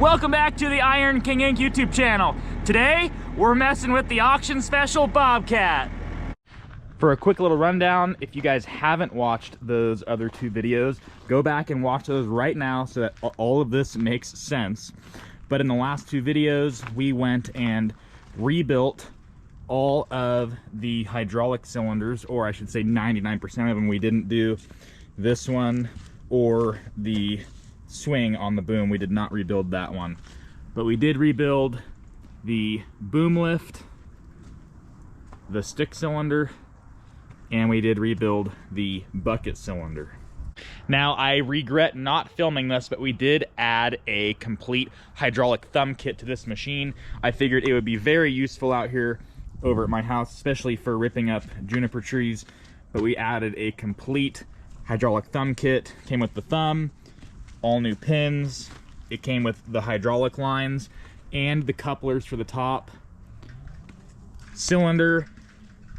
Welcome back to the Iron King Inc. YouTube channel. Today, we're messing with the auction special BOBCAT. For a quick little rundown, if you guys haven't watched those other two videos, go back and watch those right now so that all of this makes sense. But in the last two videos, we went and rebuilt all of the hydraulic cylinders, or I should say 99% of them. We didn't do this one or the swing on the boom. We did not rebuild that one, but we did rebuild the boom lift, the stick cylinder, and we did rebuild the bucket cylinder. Now, I regret not filming this, but we did add a complete hydraulic thumb kit to this machine. I figured it would be very useful out here over at my house, especially for ripping up juniper trees. But we added a complete hydraulic thumb kit. Came with the thumb, all new pins. It came with the hydraulic lines and the couplers for the top cylinder.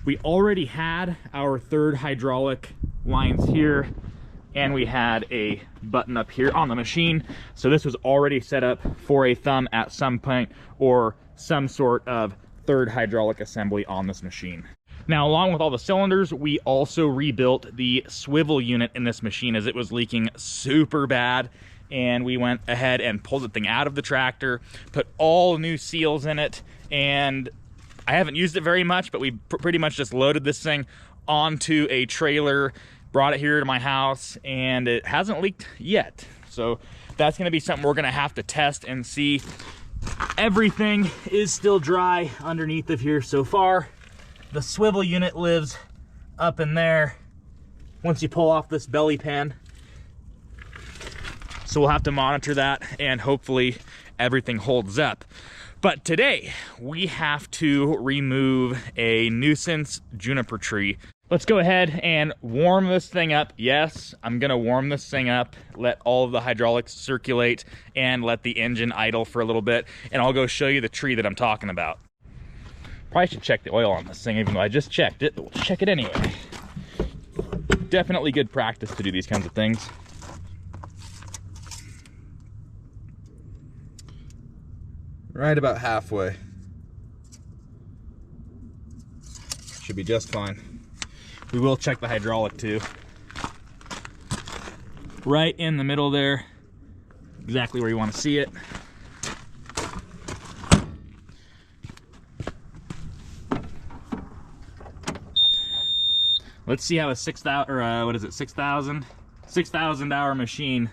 We already had our third hydraulic lines here, and we had a button up here on the machine. So this was already set up for a thumb at some point, or some sort of third hydraulic assembly on this machine. Now, along with all the cylinders, we also rebuilt the swivel unit in this machine as it was leaking super bad. And we went ahead and pulled the thing out of the tractor, put all new seals in it, and I haven't used it very much, but we pretty much just loaded this thing onto a trailer, brought it here to my house, and it hasn't leaked yet. So that's gonna be something we're gonna have to test and see. Everything is still dry underneath of here so far. The swivel unit lives up in there once you pull off this belly pan. So we'll have to monitor that, and hopefully everything holds up. But today, we have to remove a nuisance juniper tree. Let's go ahead and warm this thing up. Yes, I'm gonna warm this thing up, let all of the hydraulics circulate, and let the engine idle for a little bit, and I'll go show you the tree that I'm talking about. Probably should check the oil on this thing, even though I just checked it, but we'll check it anyway. Definitely good practice to do these kinds of things. Right about halfway. Should be just fine. We will check the hydraulic too. Right in the middle there, exactly where you want to see it. Let's see how a 6,000, or what is it, 6,000 hour machine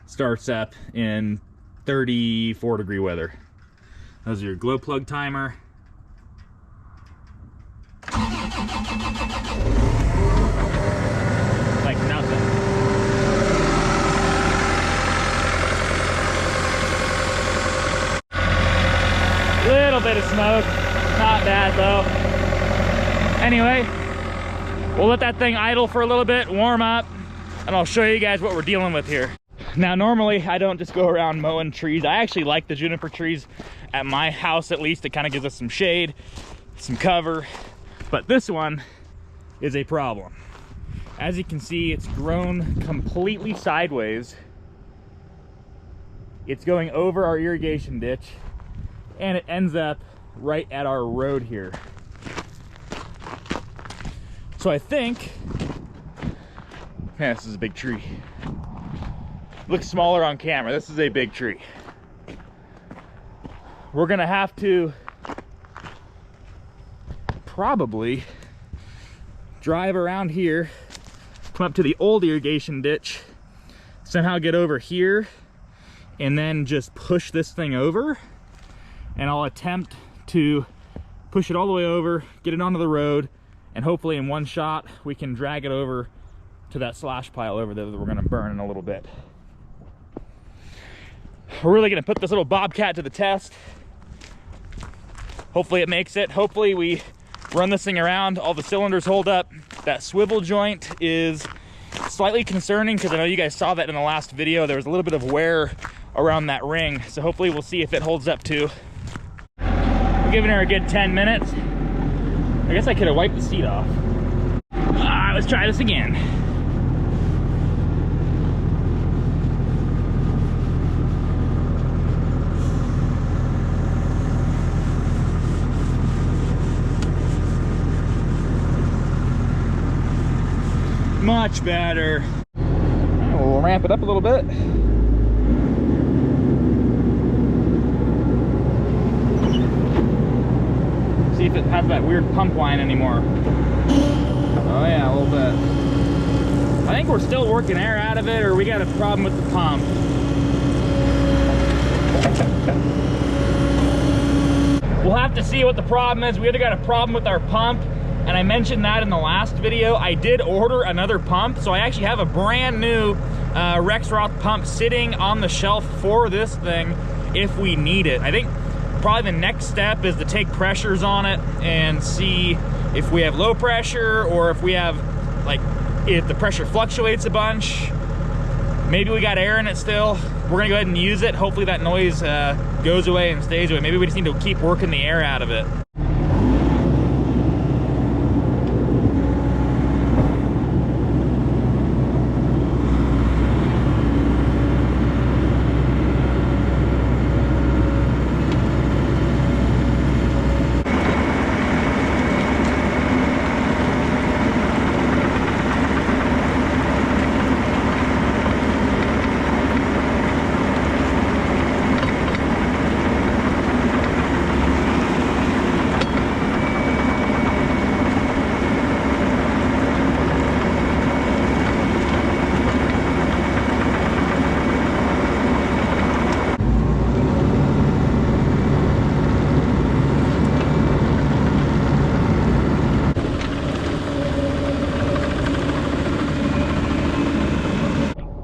starts up in 34-degree weather. Those are your glow plug timer. Like nothing. Little bit of smoke. Not bad though. Anyway, we'll let that thing idle for a little bit, warm up, and I'll show you guys what we're dealing with here. Now, normally I don't just go around mowing trees. I actually like the juniper trees at my house, at least. It kind of gives us some shade, some cover, but this one is a problem. As you can see, it's grown completely sideways. It's going over our irrigation ditch, and it ends up right at our road here. So I think, man, this is a big tree. Looks smaller on camera. This is a big tree. We're gonna have to probably drive around here, come up to the old irrigation ditch, somehow get over here, and then just push this thing over. And I'll attempt to push it all the way over, get it onto the road, and hopefully in one shot we can drag it over to that slash pile over there that we're gonna burn in a little bit. We're really gonna put this little BOBCAT to the test. Hopefully it makes it. Hopefully we run this thing around, all the cylinders hold up. That swivel joint is slightly concerning because I know you guys saw that in the last video. There was a little bit of wear around that ring. So hopefully we'll see if it holds up too. We're giving her a good 10 minutes. I guess I could have wiped the seat off. Let's try this again. Much better. We'll ramp it up a little bit. See if it has that weird pump line anymore. Oh yeah, a little bit. I think we're still working air out of it, or we got a problem with the pump. We'll have to see what the problem is. We either got a problem with our pump, and I mentioned that in the last video. I did order another pump, so I actually have a brand new Rexroth pump sitting on the shelf for this thing if we need it. I think probably the next step is to take pressures on it and see if we have low pressure, or if we have, like, if the pressure fluctuates a bunch. Maybe we got air in it still. We're gonna go ahead and use it. Hopefully that noise goes away and stays away. Maybe we just need to keep working the air out of it.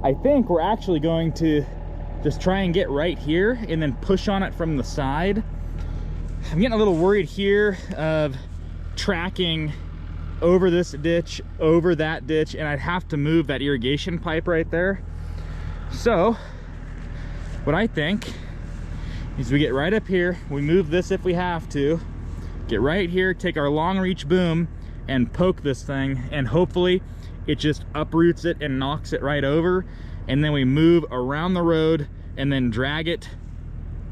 I think we're actually going to just try and get right here and then push on it from the side. I'm getting a little worried here of tracking over this ditch, over that ditch, and I'd have to move that irrigation pipe right there. So what I think is we get right up here, we move this if we have to, get right here, take our long reach boom and poke this thing, and hopefully it just uproots it and knocks it right over, and then we move around the road and then drag it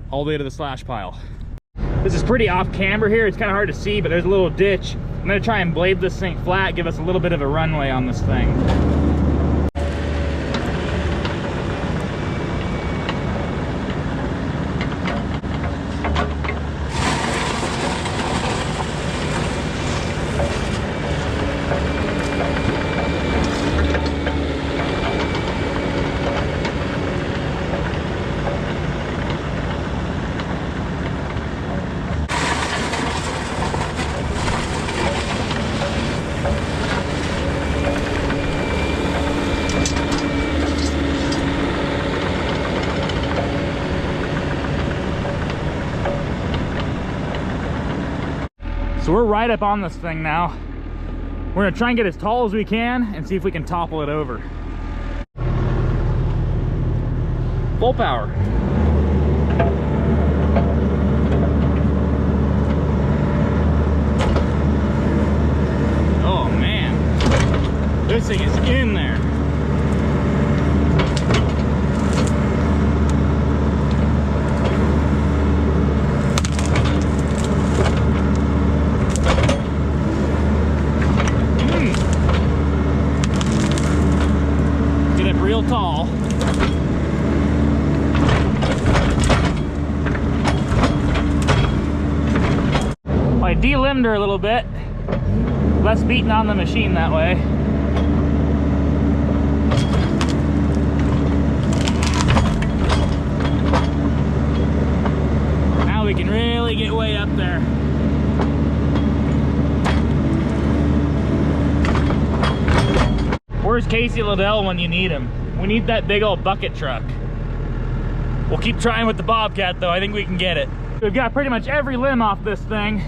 all the way to the slash pile. This is pretty off camber here. It's kind of hard to see, but there's a little ditch. I'm gonna try and blade this thing flat, give us a little bit of a runway on this thing. So we're right up on this thing now. We're gonna try and get as tall as we can and see if we can topple it over. Full power. Oh man, this thing is in there. Real tall. Well, I de-limbed her a little bit, less beating on the machine that way. Now we can really get way up there. Where's Casey Liddell when you need him? We need that big old bucket truck. We'll keep trying with the Bobcat though. I think we can get it. We've got pretty much every limb off this thing.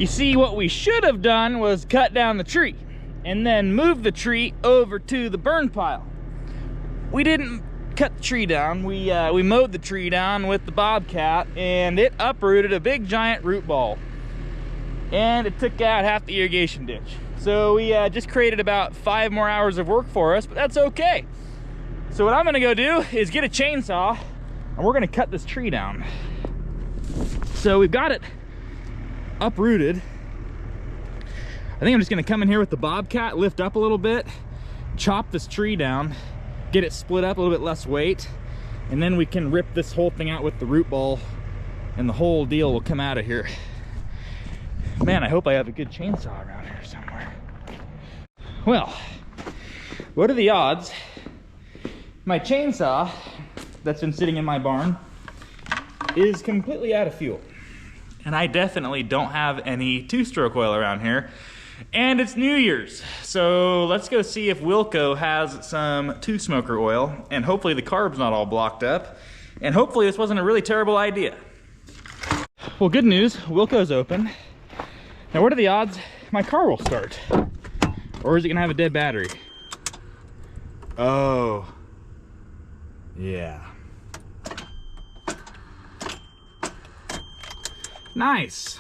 You see, what we should have done was cut down the tree and then move the tree over to the burn pile. We didn't cut the tree down. We mowed the tree down with the Bobcat, and it uprooted a big giant root ball. And it took out half the irrigation ditch. So we just created about 5 more hours of work for us, but that's okay. So what I'm gonna go do is get a chainsaw, and we're gonna cut this tree down. So we've got it uprooted. I think I'm just gonna come in here with the Bobcat, lift up a little bit, chop this tree down, get it split up a little bit less weight, and then we can rip this whole thing out with the root ball, and the whole deal will come out of here. Man, I hope I have a good chainsaw around here somewhere. Well, what are the odds? My chainsaw that's been sitting in my barn is completely out of fuel. And I definitely don't have any 2-stroke oil around here. And it's New Year's. So let's go see if Wilco has some 2-smoker oil. And hopefully the carb's not all blocked up. And hopefully this wasn't a really terrible idea. Well, good news, Wilco's open. Now what are the odds my car will start? Or is it gonna have a dead battery? Oh, yeah. Nice.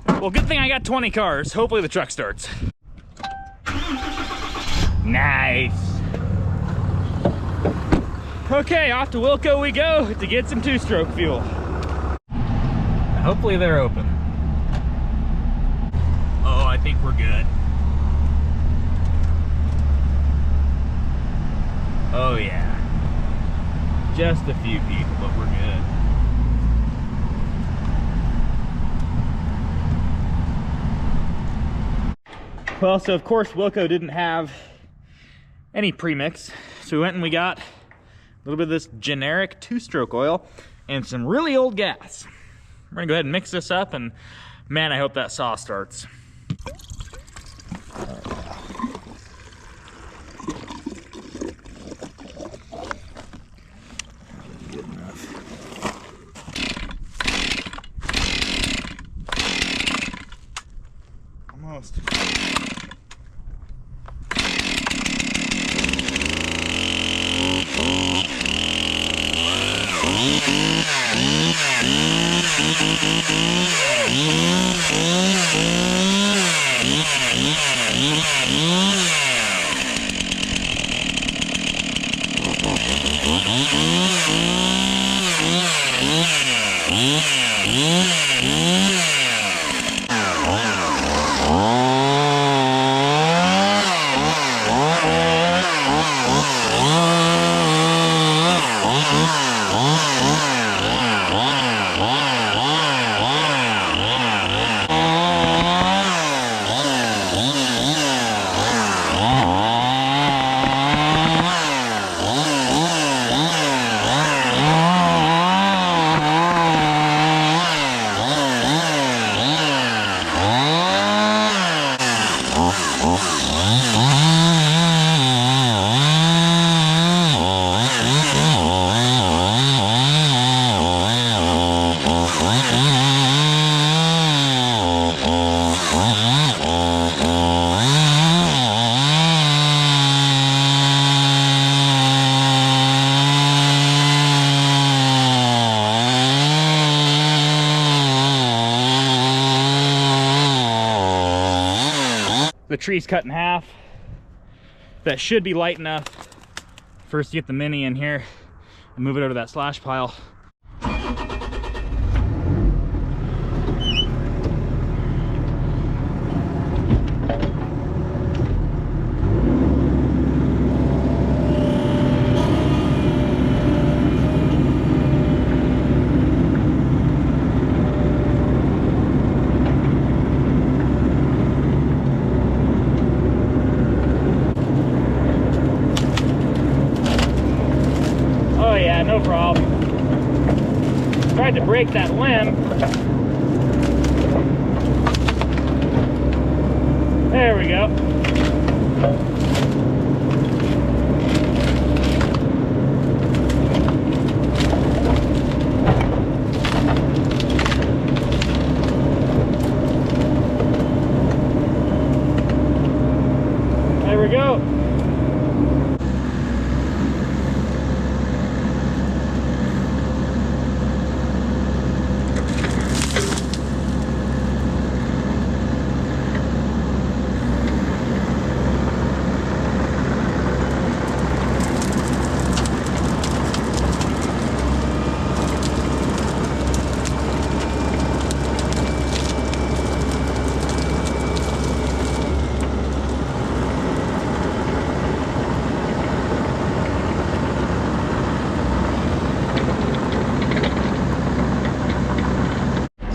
Well, good thing I got 20 cars. Hopefully the truck starts. Nice. Okay, off to Wilco we go to get some 2-stroke fuel. Hopefully they're open. Oh, I think we're good. Oh yeah. Just a few people, but we're good. Well, so of course Wilco didn't have any premix, so we went and we got a little bit of this generic 2-stroke oil and some really old gas. We're gonna go ahead and mix this up, and man, I hope that saw starts. Good enough. Almost. The tree's cut in half. That should be light enough. First, get the mini in here and move it over to that slash pile. No problem. Tried to break that limb. There we go.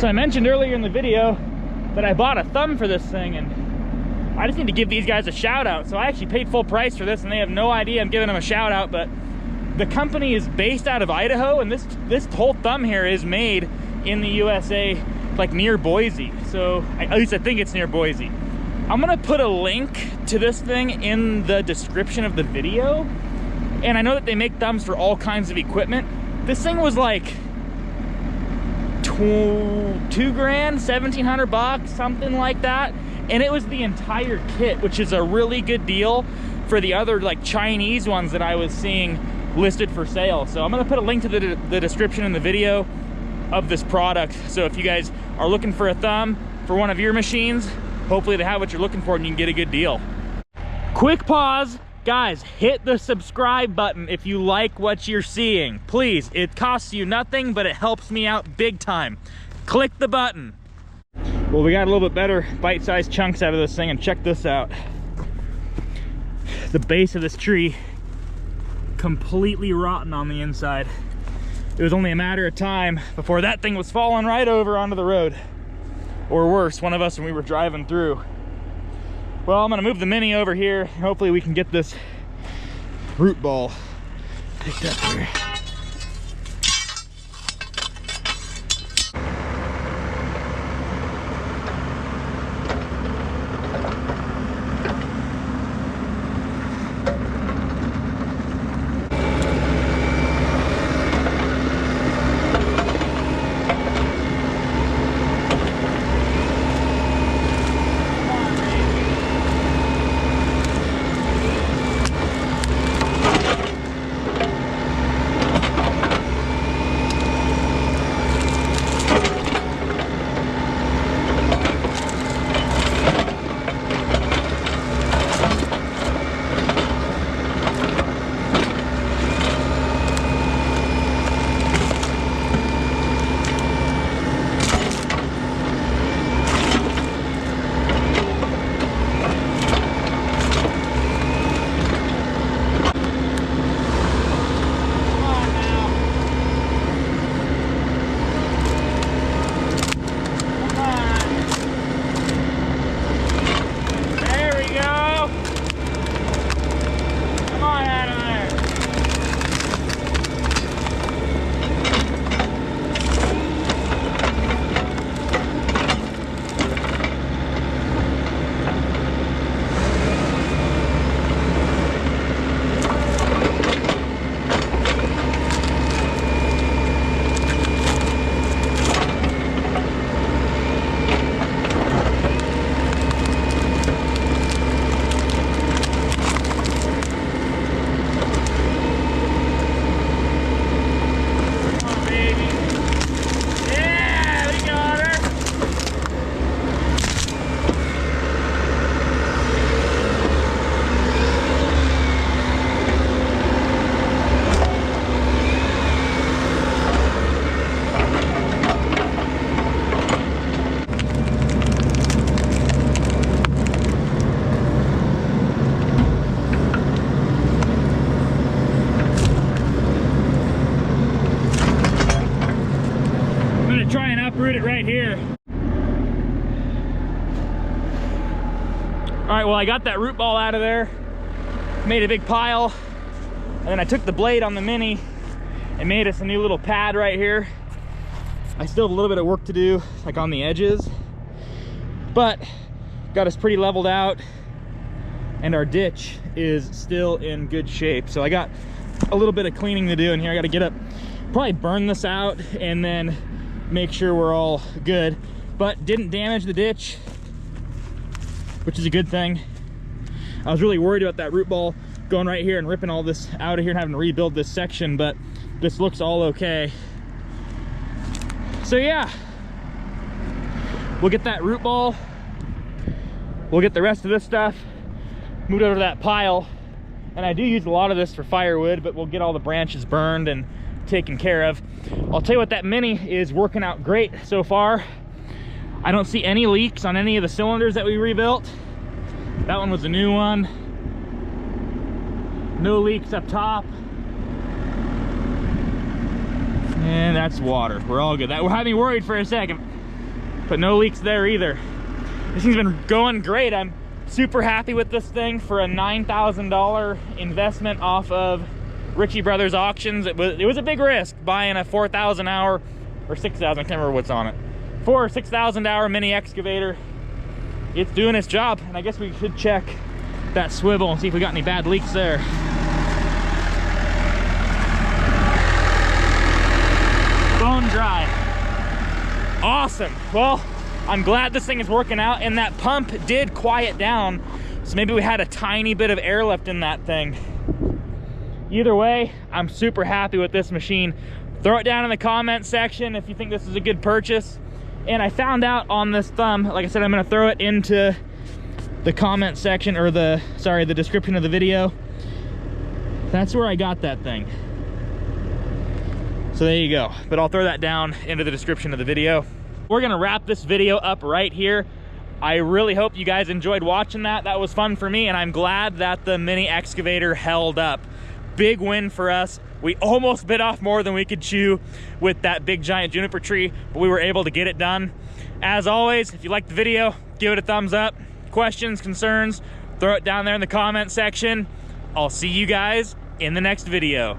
So I mentioned earlier in the video that I bought a thumb for this thing, and I just need to give these guys a shout out. So I actually paid full price for this, and they have no idea I'm giving them a shout out, but the company is based out of Idaho, and this whole thumb here is made in the USA, like near Boise. So at least I think it's near Boise. I'm gonna put a link to this thing in the description of the video. And I know that they make thumbs for all kinds of equipment. This thing was like $2 grand, 1,700 bucks, something like that. And it was the entire kit, which is a really good deal for the other like Chinese ones that I was seeing listed for sale. So I'm gonna put a link to the description in the video of this product. So if you guys are looking for a thumb for one of your machines, hopefully they have what you're looking for and you can get a good deal. Quick pause. Guys, hit the subscribe button if you like what you're seeing. Please, it costs you nothing, but it helps me out big time. Click the button. Well, we got a little bit better bite-sized chunks out of this thing, and check this out. The base of this tree, completely rotten on the inside. It was only a matter of time before that thing was falling right over onto the road. Or worse, one of us when we were driving through. Well, I'm gonna move the Mini over here. Hopefully we can get this root ball picked up here. Uproot it right here. All right, well, I got that root ball out of there, made a big pile, and then I took the blade on the Mini and made us a new little pad right here. I still have a little bit of work to do, like on the edges, but got us pretty leveled out, and our ditch is still in good shape. So I got a little bit of cleaning to do in here. I got to get up, probably burn this out, and then make sure we're all good, but didn't damage the ditch, which is a good thing. I was really worried about that root ball going right here and ripping all this out of here and having to rebuild this section, but this looks all okay. So yeah, we'll get that root ball, we'll get the rest of this stuff moved over to that pile, and I do use a lot of this for firewood, but we'll get all the branches burned and taken care of. I'll tell you what, that Mini is working out great so far. I don't see any leaks on any of the cylinders that we rebuilt. That one was a new one. No leaks up top. And that's water. We're all good. That had me worried for a second. but no leaks there either. This thing's been going great. I'm super happy with this thing for a $9,000 investment off of Ritchie Brothers Auctions. It was a big risk buying a 4,000 hour or 6,000, I can't remember what's on it. 4,000 or 6,000 hour mini excavator. It's doing its job, and I guess we should check that swivel and see if we got any bad leaks there. Bone dry. Awesome. Well, I'm glad this thing is working out, and that pump did quiet down, so maybe we had a tiny bit of airlift in that thing. Either way, I'm super happy with this machine. Throw it down in the comment section if you think this is a good purchase. And I found out on this thumb, like I said, I'm gonna throw it into the comment section, or the description of the video. That's where I got that thing. So there you go. But I'll throw that down into the description of the video. We're gonna wrap this video up right here. I really hope you guys enjoyed watching that. That was fun for me, and I'm glad that the mini excavator held up. Big win for us. We almost bit off more than we could chew with that big giant juniper tree, but we were able to get it done. As always, if you liked the video, give it a thumbs up. Questions, concerns, throw it down there in the comment section. I'll see you guys in the next video.